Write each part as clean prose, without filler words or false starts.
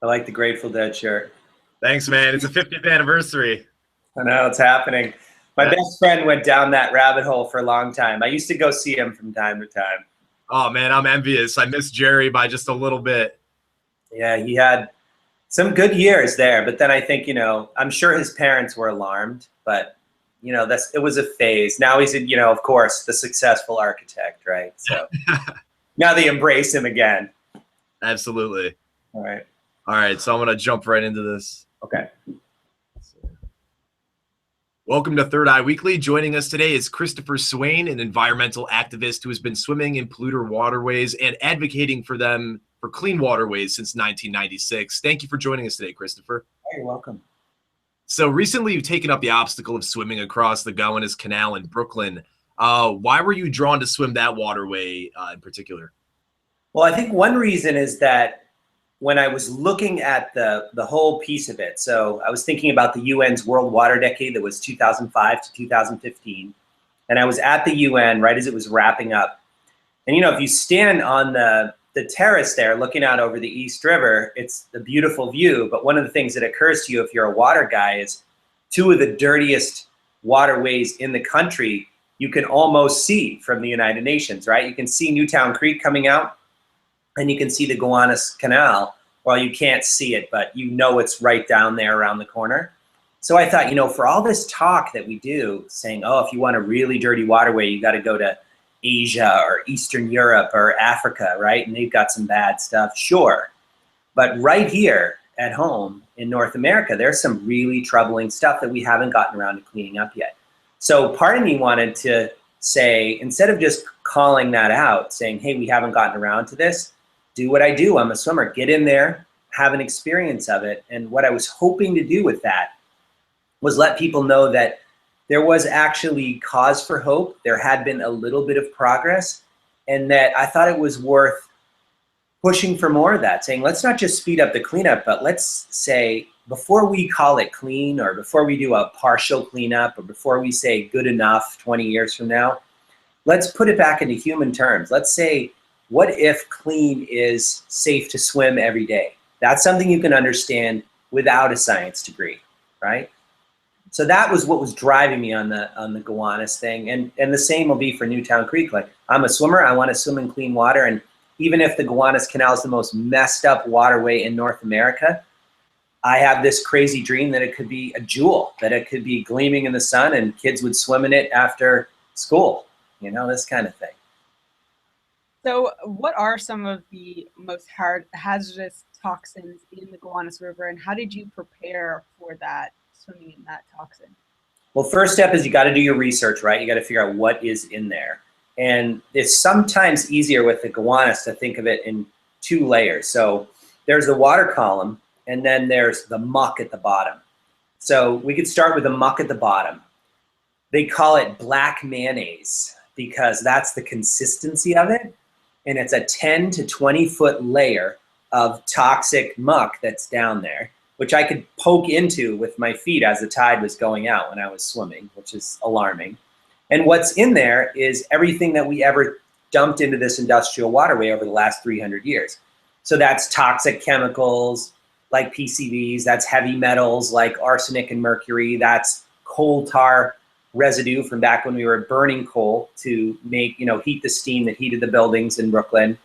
I like the Grateful Dead shirt. Thanks, man. It's a 50th anniversary. I know, it's happening. My best friend went down that rabbit hole for a long time. I used to go see him from time to time. Oh, man, I'm envious. I miss Jerry by just a little bit. Yeah, he had some good years there, but then I think, I'm sure his parents were alarmed, but, it was a phase. Now he's, of course, the successful architect, right? So now they embrace him again. Absolutely. All right. All right, so I'm going to jump right into this. Okay. Welcome to Third Eye Weekly. Joining us today is Christopher Swain, an environmental activist who has been swimming in polluter waterways and advocating for them for clean waterways since 1996. Thank you for joining us today, Christopher. You're welcome. So recently you've taken up the obstacle of swimming across the Gowanus Canal in Brooklyn. Why were you drawn to swim that waterway in particular? Well, I think one reason is that when I was looking at the whole piece of it, so I was thinking about the UN's World Water Decade that was 2005 to 2015, and I was at the UN right as it was wrapping up. And if you stand on the terrace there looking out over the East River, it's a beautiful view, but one of the things that occurs to you if you're a water guy is two of the dirtiest waterways in the country you can almost see from the United Nations, right? You can see Newtown Creek coming out, and you can see the Gowanus Canal. Well, you can't see it, but it's right down there around the corner. So I thought, for all this talk that we do, saying, oh, if you want a really dirty waterway, you got to go to Asia or Eastern Europe or Africa, right? And they've got some bad stuff, sure. But right here at home in North America, there's some really troubling stuff that we haven't gotten around to cleaning up yet. So part of me wanted to say, instead of just calling that out, saying, hey, we haven't gotten around to this, do what I do. I'm a swimmer. Get in there, have an experience of it. And what I was hoping to do with that was let people know that there was actually cause for hope. There had been a little bit of progress, and that I thought it was worth pushing for more of that, saying, let's not just speed up the cleanup, but let's say, before we call it clean, or before we do a partial cleanup, or before we say good enough 20 years from now, let's put it back into human terms. Let's say, what if clean is safe to swim every day? That's something you can understand without a science degree, right? So that was what was driving me on the Gowanus thing, and the same will be for Newtown Creek. Like, I'm a swimmer, I want to swim in clean water, and even if the Gowanus Canal is the most messed up waterway in North America, I have this crazy dream that it could be a jewel, that it could be gleaming in the sun and kids would swim in it after school, this kind of thing. So what are some of the most hazardous toxins in the Gowanus River, and how did you prepare for that, swimming in that toxin? Well, first step is you got to do your research, right? You got to figure out what is in there. And it's sometimes easier with the Gowanus to think of it in two layers. So there's the water column, and then there's the muck at the bottom. So we could start with the muck at the bottom. They call it black mayonnaise because that's the consistency of it. And it's a 10 to 20 foot layer of toxic muck that's down there, which I could poke into with my feet as the tide was going out when I was swimming, which is alarming. And what's in there is everything that we ever dumped into this industrial waterway over the last 300 years. So that's toxic chemicals like PCBs, that's heavy metals like arsenic and mercury, that's coal tar residue from back when we were burning coal to make, heat the steam that heated the buildings in Brooklyn.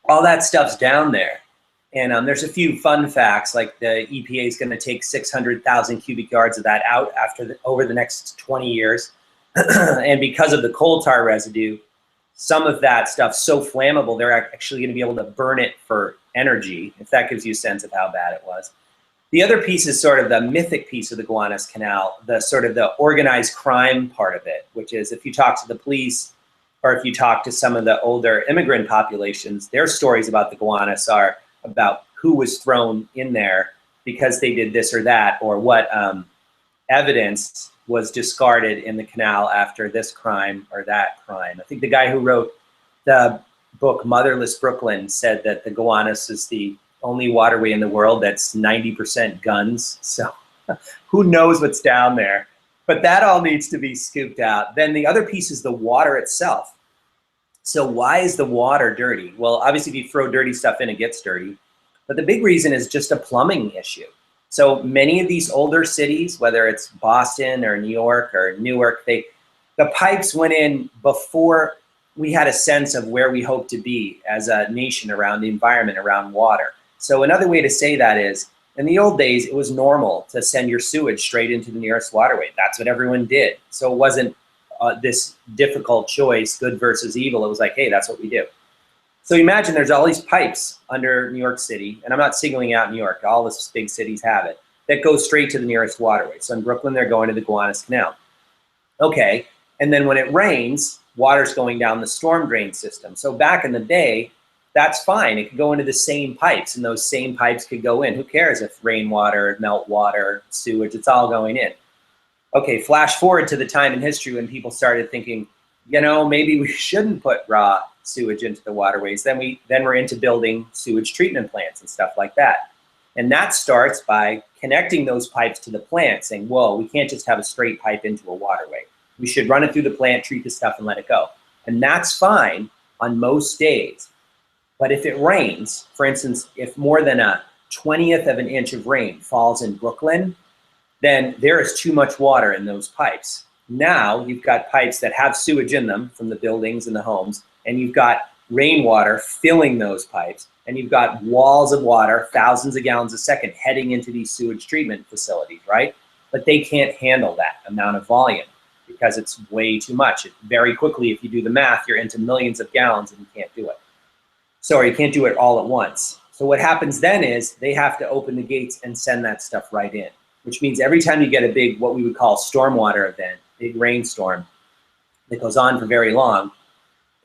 All that stuff's down there. And there's a few fun facts, like the EPA is going to take 600,000 cubic yards of that out over the next 20 years. And because of the coal tar residue, some of that stuff's so flammable, they're actually going to be able to burn it for energy, if that gives you a sense of how bad it was. The other piece is sort of the mythic piece of the Gowanus Canal, the sort of the organized crime part of it, which is if you talk to the police or if you talk to some of the older immigrant populations, their stories about the Gowanus are about who was thrown in there because they did this or that, or what evidence was discarded in the canal after this crime or that crime. I think the guy who wrote the book Motherless Brooklyn said that the Gowanus is the only waterway in the world that's 90% guns. So who knows what's down there? But that all needs to be scooped out. Then the other piece is the water itself. So why is the water dirty? Well, obviously if you throw dirty stuff in, it gets dirty. But the big reason is just a plumbing issue. So many of these older cities, whether it's Boston or New York or Newark, the pipes went in before we had a sense of where we hope to be as a nation around the environment, around water. So another way to say that is, in the old days, it was normal to send your sewage straight into the nearest waterway. That's what everyone did. So it wasn't this difficult choice, good versus evil. It was like, hey, that's what we do. So imagine there's all these pipes under New York City, and I'm not singling out New York, all the big cities have it, that go straight to the nearest waterway. So in Brooklyn, they're going to the Gowanus Canal. Okay, and then when it rains, water's going down the storm drain system. So back in the day, that's fine. It could go into the same pipes, and those same pipes could go in. Who cares if rainwater, meltwater, sewage, it's all going in. Okay, flash forward to the time in history when people started thinking, you know, maybe we shouldn't put raw sewage into the waterways. Then we're into building sewage treatment plants and stuff like that. And that starts by connecting those pipes to the plant, saying, whoa, we can't just have a straight pipe into a waterway. We should run it through the plant, treat the stuff, and let it go. And that's fine on most days. But if it rains, for instance, if more than a 20th of an inch of rain falls in Brooklyn, then there is too much water in those pipes. Now you've got pipes that have sewage in them from the buildings and the homes, and you've got rainwater filling those pipes, and you've got walls of water, thousands of gallons a second, heading into these sewage treatment facilities, right? But they can't handle that amount of volume because it's way too much. Very quickly, if you do the math, you're into millions of gallons and you can't do it. So you can't do it all at once. So what happens then is they have to open the gates and send that stuff right in, which means every time you get a big, what we would call stormwater event, big rainstorm that goes on for very long,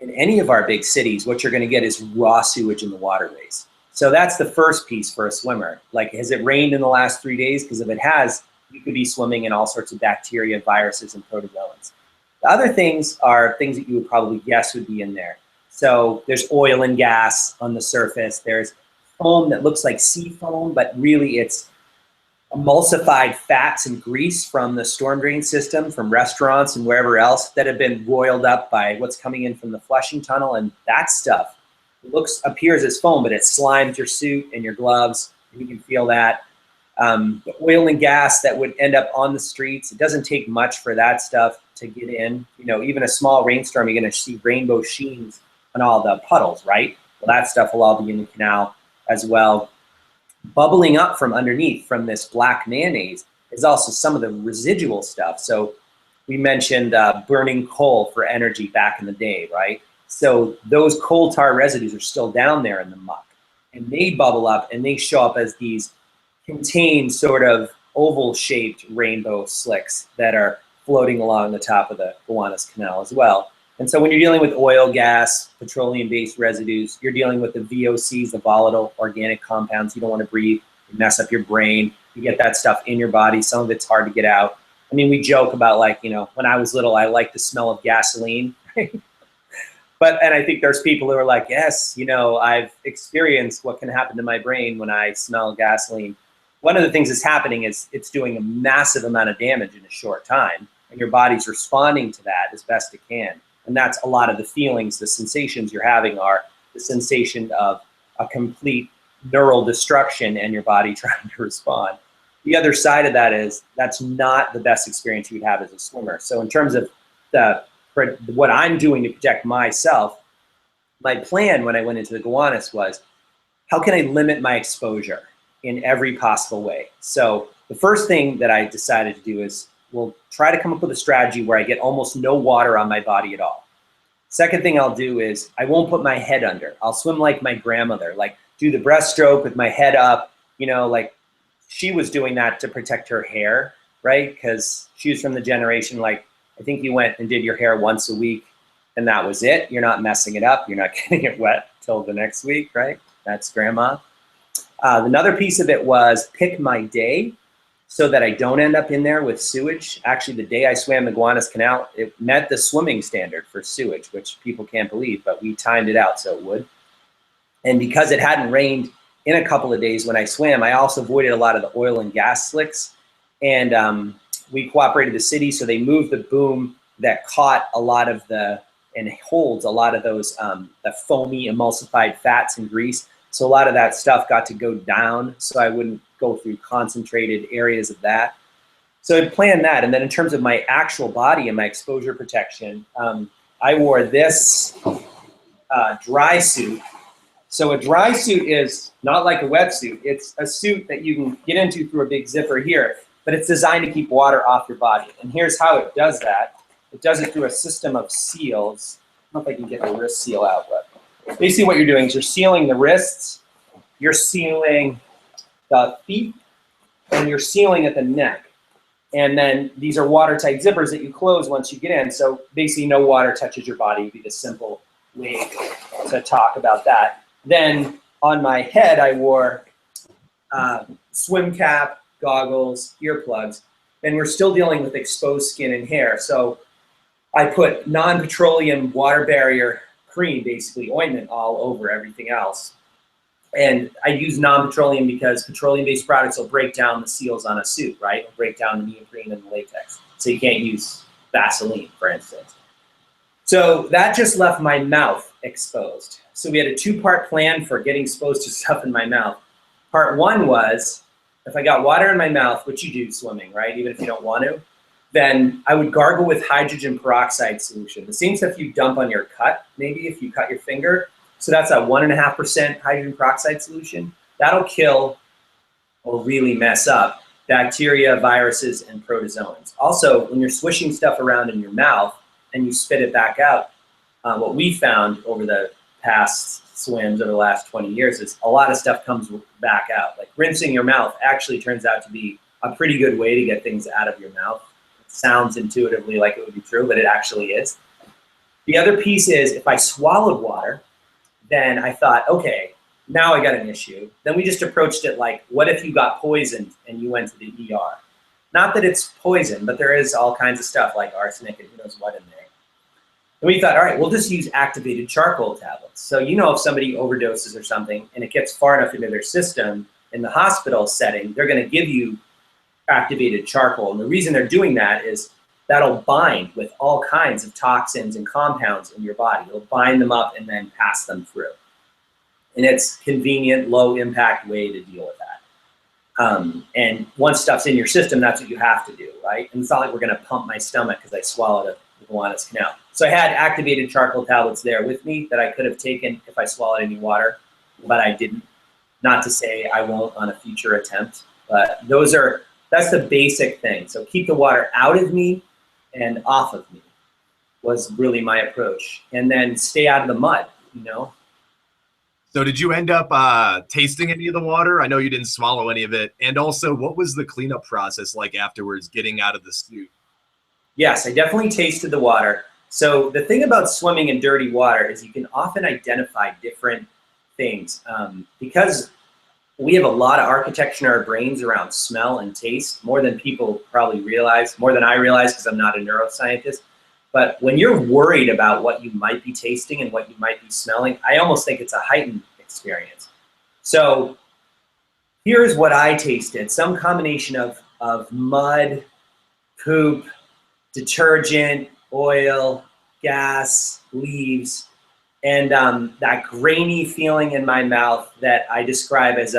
in any of our big cities, what you're going to get is raw sewage in the waterways. So that's the first piece for a swimmer. Like, has it rained in the last 3 days? Because if it has, you could be swimming in all sorts of bacteria, viruses, and protozoans. The other things are things that you would probably guess would be in there. So there's oil and gas on the surface. There's foam that looks like sea foam, but really it's emulsified fats and grease from the storm drain system, from restaurants and wherever else that have been boiled up by what's coming in from the flushing tunnel. And that stuff appears as foam, but it slimes your suit and your gloves. And you can feel that. The oil and gas that would end up on the streets, it doesn't take much for that stuff to get in. You know, even a small rainstorm, you're going to see rainbow sheens on all the puddles, right? Well, that stuff will all be in the canal as well. Bubbling up from underneath from this black mayonnaise is also some of the residual stuff. So we mentioned burning coal for energy back in the day, right? So those coal tar residues are still down there in the muck, and they bubble up and they show up as these contained sort of oval-shaped rainbow slicks that are floating along the top of the Gowanus Canal as well. And so when you're dealing with oil, gas, petroleum-based residues, you're dealing with the VOCs, the volatile organic compounds you don't want to breathe. You mess up your brain. You get that stuff in your body. Some of it's hard to get out. I mean, we joke about, like, you know, when I was little, I liked the smell of gasoline. And I think there's people who are like, yes, you know, I've experienced what can happen to my brain when I smell gasoline. One of the things that's happening is it's doing a massive amount of damage in a short time, and your body's responding to that as best it can. And that's a lot of the feelings, the sensations you're having are the sensation of a complete neural destruction and your body trying to respond. The other side of that is that's not the best experience you would have as a swimmer. So in terms of what I'm doing to protect myself, my plan when I went into the Gowanus was, how can I limit my exposure in every possible way? So the first thing that I decided to do is, we'll try to come up with a strategy where I get almost no water on my body at all. Second thing I'll do is I won't put my head under. I'll swim like my grandmother, like do the breaststroke with my head up, you know, like she was doing that to protect her hair, right? Because she was from the generation, like, I think you went and did your hair once a week and that was it. You're not messing it up. You're not getting it wet till the next week, right? That's grandma. Another piece of it was pick my day so that I don't end up in there with sewage. Actually, the day I swam the Gowanus Canal, it met the swimming standard for sewage, which people can't believe, but we timed it out so it would. And because it hadn't rained in a couple of days when I swam, I also avoided a lot of the oil and gas slicks. And we cooperated with the city, so they moved the boom that caught a lot of the and holds a lot of those the foamy emulsified fats and grease. So a lot of that stuff got to go down, so I wouldn't go through concentrated areas of that. So I planned that. And then in terms of my actual body and my exposure protection, I wore this dry suit. So a dry suit is not like a wetsuit. It's a suit that you can get into through a big zipper here, but it's designed to keep water off your body. And here's how it does that. It does it through a system of seals. I don't know if I can get the wrist seal out, but basically what you're doing is you're sealing the wrists, you're sealing the feet, and you're sealing at the neck. And then these are watertight zippers that you close once you get in. So basically no water touches your body would be the simple way to talk about that. Then on my head, I wore swim cap, goggles, earplugs, and we're still dealing with exposed skin and hair. So I put non-petroleum water barrier cream, basically ointment, all over everything else. And I use non-petroleum because petroleum-based products will break down the seals on a suit, right? It'll break down the neoprene and the latex. So you can't use Vaseline, for instance. So that just left my mouth exposed. So we had a 2-part plan for getting exposed to stuff in my mouth. Part 1 was, if I got water in my mouth, which you do swimming, right? Even if you don't want to, then I would gargle with hydrogen peroxide solution. The same stuff you dump on your cut, maybe if you cut your finger. So that's a 1.5% hydrogen peroxide solution. That'll kill or really mess up bacteria, viruses, and protozoans. Also, when you're swishing stuff around in your mouth and you spit it back out, what we found over the past swims over the last 20 years is a lot of stuff comes back out. Like rinsing your mouth actually turns out to be a pretty good way to get things out of your mouth. It sounds intuitively like it would be true, but it actually is. The other piece is if I swallowed water, then I thought, okay, now I got an issue. Then we just approached it like, what if you got poisoned and you went to the ER? Not that it's poison, but there is all kinds of stuff like arsenic and who knows what in there. And we thought, all right, we'll just use activated charcoal tablets. So if somebody overdoses or something and it gets far enough into their system in the hospital setting, they're going to give you activated charcoal. And the reason they're doing that is that'll bind with all kinds of toxins and compounds in your body. It'll bind them up and then pass them through. And it's convenient, low impact way to deal with that. And once stuff's in your system, that's what you have to do, right? And it's not like we're going to pump my stomach because I swallowed a Gowanus canal. So I had activated charcoal tablets there with me that I could have taken if I swallowed any water, but I didn't. Not to say I won't on a future attempt, but that's the basic thing. So keep the water out of me and off of me was really my approach. And then stay out of the mud, So did you end up tasting any of the water? I know you didn't swallow any of it. And also, what was the cleanup process like afterwards, getting out of the suit? Yes, I definitely tasted the water. So the thing about swimming in dirty water is you can often identify different things because we have a lot of architecture in our brains around smell and taste, more than people probably realize, more than I realize because I'm not a neuroscientist. But when you're worried about what you might be tasting and what you might be smelling, I almost think it's a heightened experience. So here's what I tasted. Some combination of mud, poop, detergent, oil, gas, leaves, and that grainy feeling in my mouth that I describe as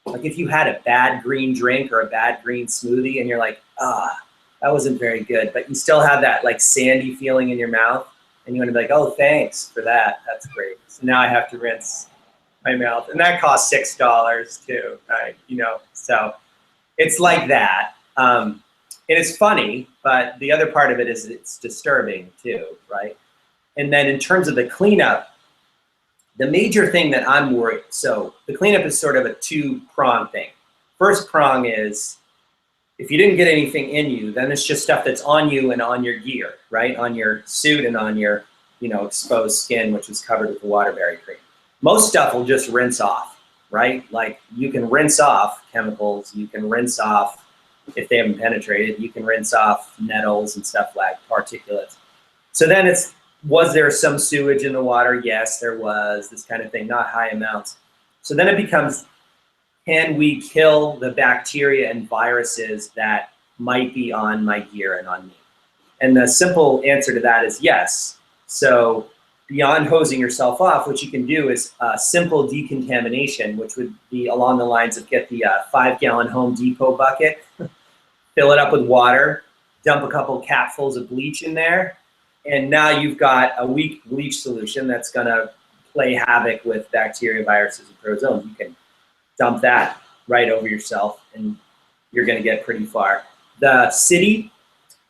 like if you had a bad green drink or a bad green smoothie and you're like, that wasn't very good, but you still have that like sandy feeling in your mouth and you want to be like, oh, thanks for that. That's great. So now I have to rinse my mouth and that costs $6 too, right? So it's like that. And it's funny, but the other part of it is it's disturbing too, right? And then in terms of the cleanup, the major thing that I'm worried, so the cleanup is sort of a 2-prong thing. First prong is if you didn't get anything in you, then it's just stuff that's on you and on your gear, right? On your suit and on your, exposed skin, which is covered with the water barrier cream. Most stuff will just rinse off, right? Like you can rinse off chemicals, you can rinse off, if they haven't penetrated, you can rinse off nettles and stuff like particulates. So then was there some sewage in the water? Yes, there was, this kind of thing, not high amounts. So then it becomes, can we kill the bacteria and viruses that might be on my gear and on me? And the simple answer to that is yes. So beyond hosing yourself off, what you can do is simple decontamination, which would be along the lines of get the 5-gallon Home Depot bucket, fill it up with water, dump a couple capfuls of bleach in there, and now you've got a weak bleach solution that's gonna play havoc with bacteria, viruses, and protozoans. You can dump that right over yourself and you're gonna get pretty far. The city,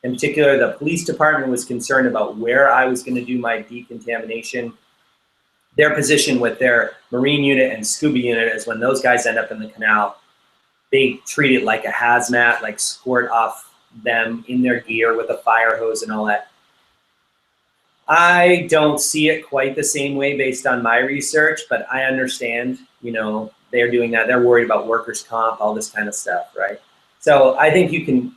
in particular, the police department, was concerned about where I was gonna do my decontamination. Their position with their marine unit and scuba unit is when those guys end up in the canal, they treat it like a hazmat, like squirt off them in their gear with a fire hose and all that. I don't see it quite the same way based on my research, but I understand, you know, they're doing that. They're worried about workers' comp, all this kind of stuff, right? So I think you can,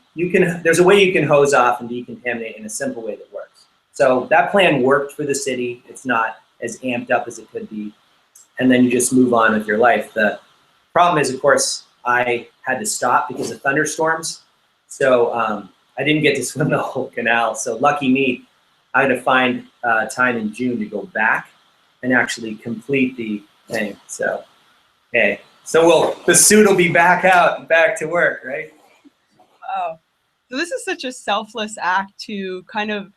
there's a way you can hose off and decontaminate in a simple way that works. So that plan worked for the city. It's not as amped up as it could be. And then you just move on with your life. The problem is, of course, I had to stop because of thunderstorms. So I didn't get to swim the whole canal. So lucky me, I had to find time in June to go back and actually complete the thing. So, okay. So the suit will be back out and back to work, right? Wow. So this is such a selfless act to kind of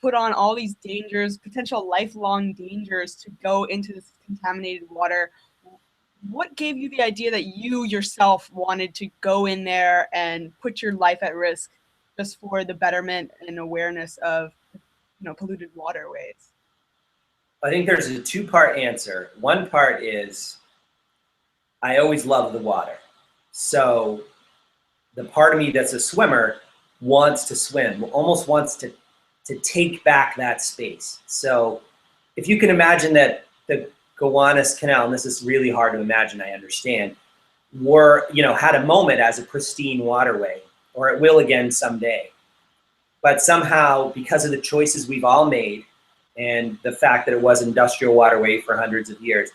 put on all these dangers, potential lifelong dangers, to go into this contaminated water. What gave you the idea that you yourself wanted to go in there and put your life at risk just for the betterment and awareness of, you know, polluted waterways? I think there's a two-part answer. One part is I always loved the water. So the part of me that's a swimmer wants to swim, almost wants to take back that space. So if you can imagine that the Gowanus Canal, and this is really hard to imagine, I understand, had a moment as a pristine waterway, or it will again someday. But somehow, because of the choices we've all made and the fact that it was industrial waterway for hundreds of years,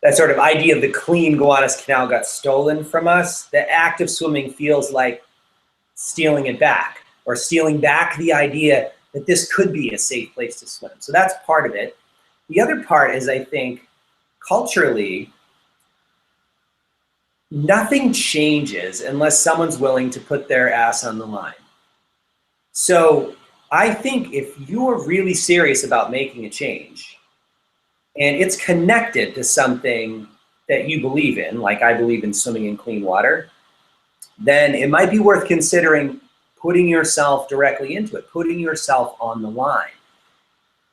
that sort of idea of the clean Gowanus Canal got stolen from us. The act of swimming feels like stealing it back, or stealing back the idea that this could be a safe place to swim. So that's part of it. The other part is, I think, culturally, nothing changes unless someone's willing to put their ass on the line. So I think if you're really serious about making a change, and it's connected to something that you believe in, like I believe in swimming in clean water, then it might be worth considering putting yourself directly into it, putting yourself on the line.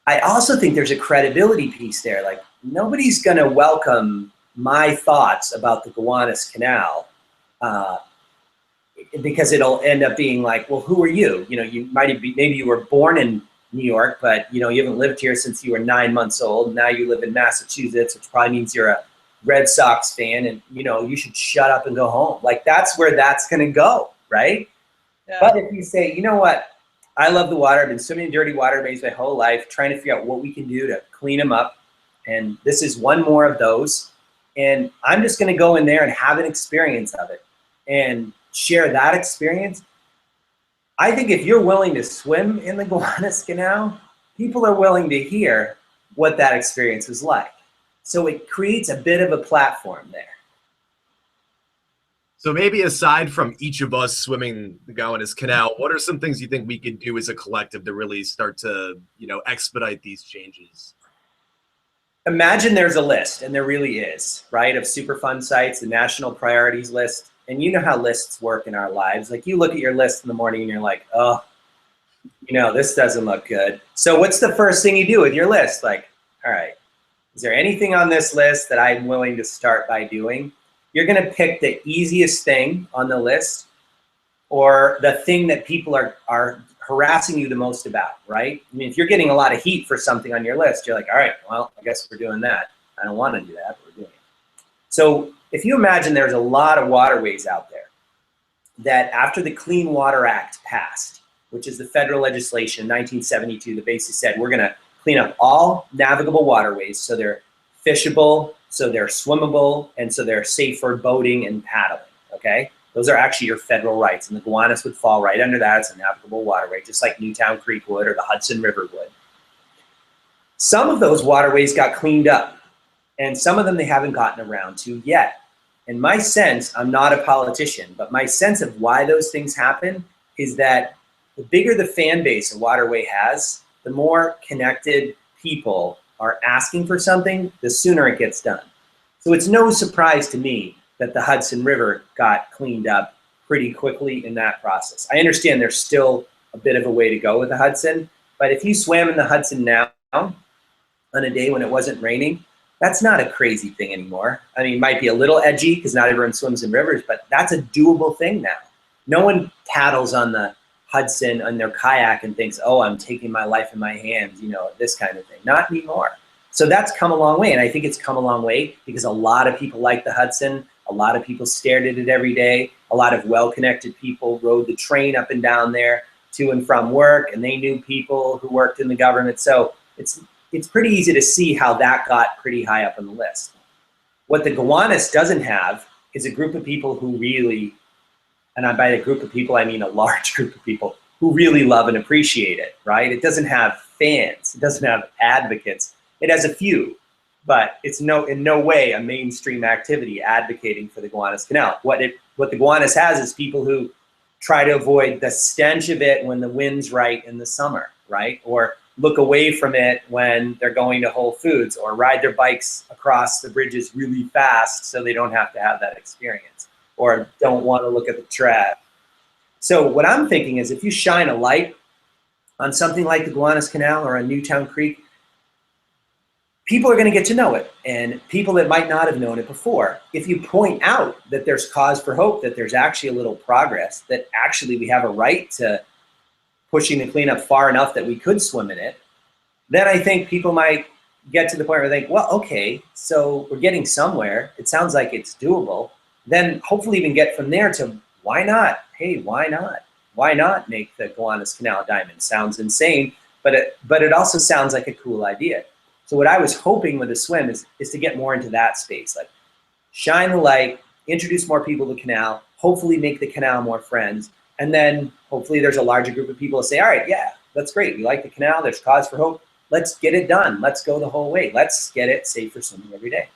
I also think there's a credibility piece there. Like, nobody's gonna welcome my thoughts about the Gowanus Canal because it'll end up being like, well, who are you? You know, you might be, maybe you were born in New York, but you know, you haven't lived here since you were 9 months old. Now you live in Massachusetts, which probably means you're a Red Sox fan, and you know, you should shut up and go home. Like, that's where that's gonna go, right? Yeah. But if you say, you know what, I love the water, I've been swimming in dirty waterways my whole life, trying to figure out what we can do to clean them up, and this is one more of those, and I'm just gonna go in there and have an experience of it and share that experience. I think if you're willing to swim in the Gowanus Canal, people are willing to hear what that experience was like. So it creates a bit of a platform there. So maybe aside from each of us swimming the Gowanus Canal, what are some things you think we can do as a collective to really start to, you know, expedite these changes? Imagine there's a list, and there really is, right, of Superfund sites, the national priorities list. And you know how lists work in our lives. Like, you look at your list in the morning and you're like, oh, you know, this doesn't look good. So what's the first thing you do with your list? Like, all right, is there anything on this list that I'm willing to start by doing? You're gonna pick the easiest thing on the list, or the thing that people are harassing you the most about, right? I mean, if you're getting a lot of heat for something on your list, you're like, all right, well, I guess we're doing that. I don't wanna do that, but we're doing it. So if you imagine there's a lot of waterways out there that after the Clean Water Act passed, which is the federal legislation in 1972, that basically said we're gonna clean up all navigable waterways so they're fishable, so they're swimmable, and so they're safe for boating and paddling, okay? Those are actually your federal rights, and the Gowanus would fall right under that. It's a navigable waterway, just like Newtown Creek would or the Hudson River would. Some of those waterways got cleaned up, and some of them they haven't gotten around to yet. And my sense, I'm not a politician, but my sense of why those things happen is that the bigger the fan base a waterway has, the more connected people are asking for something, the sooner it gets done. So it's no surprise to me that the Hudson River got cleaned up pretty quickly in that process. I understand there's still a bit of a way to go with the Hudson, but if you swam in the Hudson now on a day when it wasn't raining, that's not a crazy thing anymore. I mean, it might be a little edgy because not everyone swims in rivers, but that's a doable thing now. No one paddles on the Hudson on their kayak and thinks, oh, I'm taking my life in my hands, you know, this kind of thing. Not anymore. So that's come a long way, and I think it's come a long way because a lot of people like the Hudson. A lot of people stared at it every day. A lot of well-connected people rode the train up and down there to and from work, and they knew people who worked in the government. So it's pretty easy to see how that got pretty high up on the list. What the Gowanus doesn't have is a group of people who really, and by a group of people, I mean a large group of people who really love and appreciate it, right? It doesn't have fans. It doesn't have advocates. It has a few, but it's in no way a mainstream activity advocating for the Gowanus Canal. What the Gowanus has is people who try to avoid the stench of it when the wind's right in the summer, right? Or look away from it when they're going to Whole Foods, or ride their bikes across the bridges really fast so they don't have to have that experience, or don't want to look at the trash. So what I'm thinking is if you shine a light on something like the Gowanus Canal or on Newtown Creek, people are going to get to know it, and people that might not have known it before. If you point out that there's cause for hope, that there's actually a little progress, that actually we have a right to pushing the cleanup far enough that we could swim in it, then I think people might get to the point where they think, well, okay, so we're getting somewhere. It sounds like it's doable. Then hopefully even get from there to why not? Hey, why not? Why not make the Gowanus Canal a diamond? Sounds insane, but it also sounds like a cool idea. So what I was hoping with the swim is to get more into that space, like shine the light, introduce more people to the canal, hopefully make the canal more friends, and then hopefully there's a larger group of people who say, all right, yeah, that's great. We like the canal. There's cause for hope. Let's get it done. Let's go the whole way. Let's get it safe for swimming every day.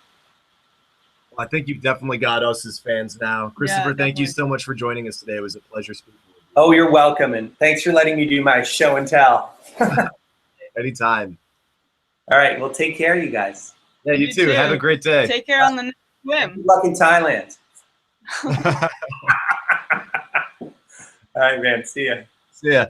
Well, I think you've definitely got us as fans now. Christopher, Yeah, thank you so much for joining us today. It was a pleasure speaking with you. Oh, you're welcome, and thanks for letting me do my show and tell. Anytime. All right, well, take care, you guys. Yeah, you too. Have a great day. Take care on the next swim. Good luck in Thailand. All right, man. See ya. See ya.